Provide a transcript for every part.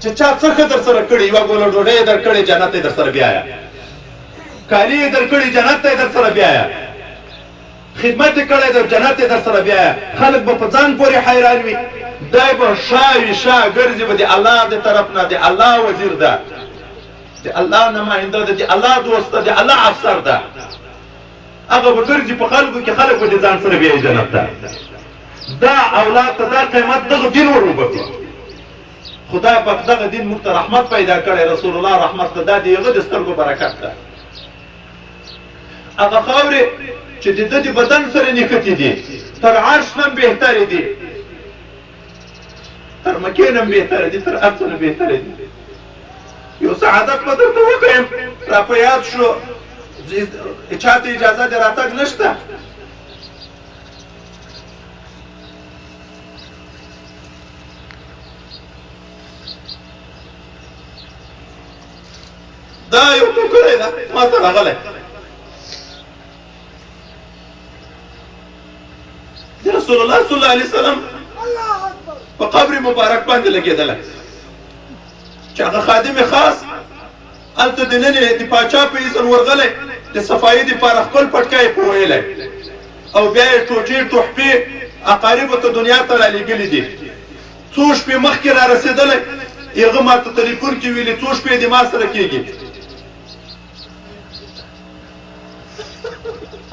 چې چا څه ښه در سره کړي یوه ګوله ډوډۍ یې در کړې جنت یې در سره بیایه کالي یې در کړي جنت ته یې در سره بیایه خدمت یې کړی در جنت یې در سره بیایه خلک به په ځان پورې حیران وي دی به شا وي شا ګرځي به د الله د طرف نه د الله وزیر ده د الله نماینده ده د الله دوست ده د الله افسر ده هغه به ګرځي په خلکو کې خلک به د ځان سره بیایي جنت ته دا اولاد ته دا قیمت دغه دین ور وبخي خدای پاک دغه دین موږ ته رحمت پیدا کړی رسول الله رحمت ته دا د هغه د سترګو برکت ده هغه خاورې چې د ده د بدن سره نښتې دي تر عرش نه بهترې دي تر مکې نه بهتره دي تر هر څه نه بهتره دي یو سعادت به درته وکړم را په یاد شو چا ته اجازه د راتګ نشته دا یو ټوکری ده ما ته راغلی د رسول الله صلی الله علیه وسلم په قبر مبارک باندې لګېدلی چې هغه خادم خاص هلته دننه د پاچا په اذن ورغلی د صفایي دپاره خپل پټکی یې پوهیلی او بیا یې ټوټې تحفې اقاربو ته دنیا ته رالیږلي دي څو شپې مخکې را رسېدلی هغه ما ته تلیفون کې ویلي څو شپې د ما سره کېږي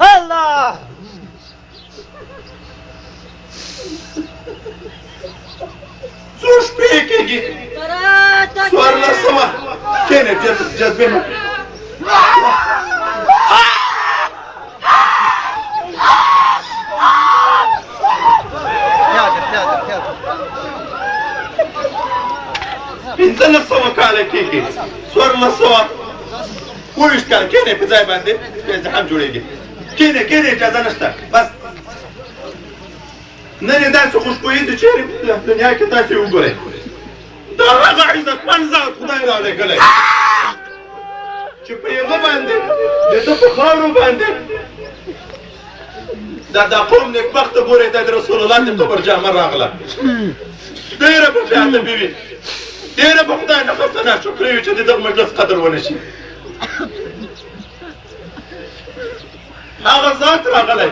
الله څو شپې کېږي څوارلس سوه کښېنه جذبې مه پنځلس سوه کاله کېږي څوارلس سوه اووه ویشت کاله کښېنئ په ځای باندې ازدحام جوړېږي کښېنئ اجازه نشته بس نن یې داسې خوشبویي ده چېرې دنیا کې تاسې وګورئ دا هغه عزتمن ذات خدای رالیږلی چې په هغه باندې د ده په خاورو باندې دا قوم نیکبخته ګورئ دا د رسول الله د قبر جامه راغله ډېره به بېادبي وي ډېره به خدای نه خفته ناشکري وي چې د دغه مجلس قدر ونه شي هغه ذات راغلی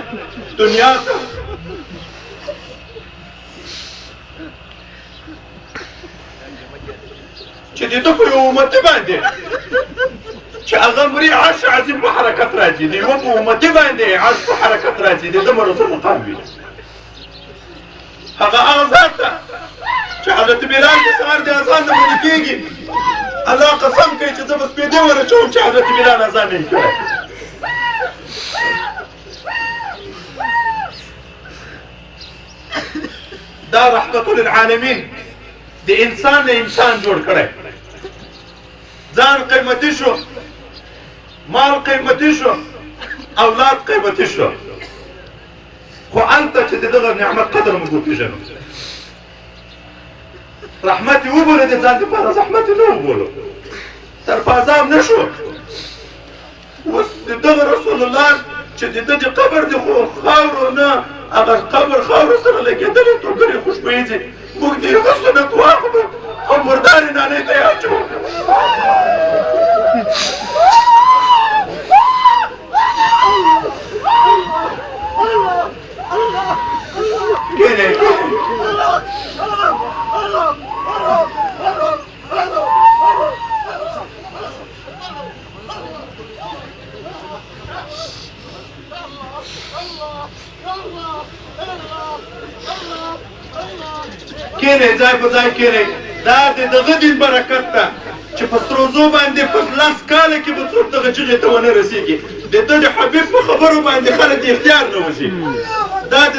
دنیا ته چې د ده په یو امتي باندې چې هغه مري عرش عظیم په حرکت راځي د یوه په امتي باندې عرش په حرکت راځي د ده مرسه مقام وي هغه ذات ده چې حضرت بلال د سهار د اذان نه منې کېږي الله قسم کوي چې زه به سپېدې ورچوم چې حضرت بلال اذان نه یې کړی دا رحمت للعالمین د انسان نه انسان جوړ کړی ځان قیمتي شو مال قیمتي شو اولاد قیمتي شو خو هلته چې د دغه نعمت قدر موږ وپېژنو رحمت یې وبولو د ځان دپاره زحمت یې نه وبولو سرفازام نه شو اوس د دغه رسول الله چې د ده د قبر د خاورو نه هغه قبر خاورو سره لګېدلې ټوکرې خوشبویي دي موږ د هغه سنت واخلو او مردارې نانۍ ته یې اچوو کښېنئ کښېنئ ځای په ځای کښېنئ دا د دغه دین برکت ده چې په ستروزو باندې په 10 کاله کې به څوک دغه چغې ته ونه رسېږي د ده د حبیب په خبرو باندې خلک اختیار نه وشي دا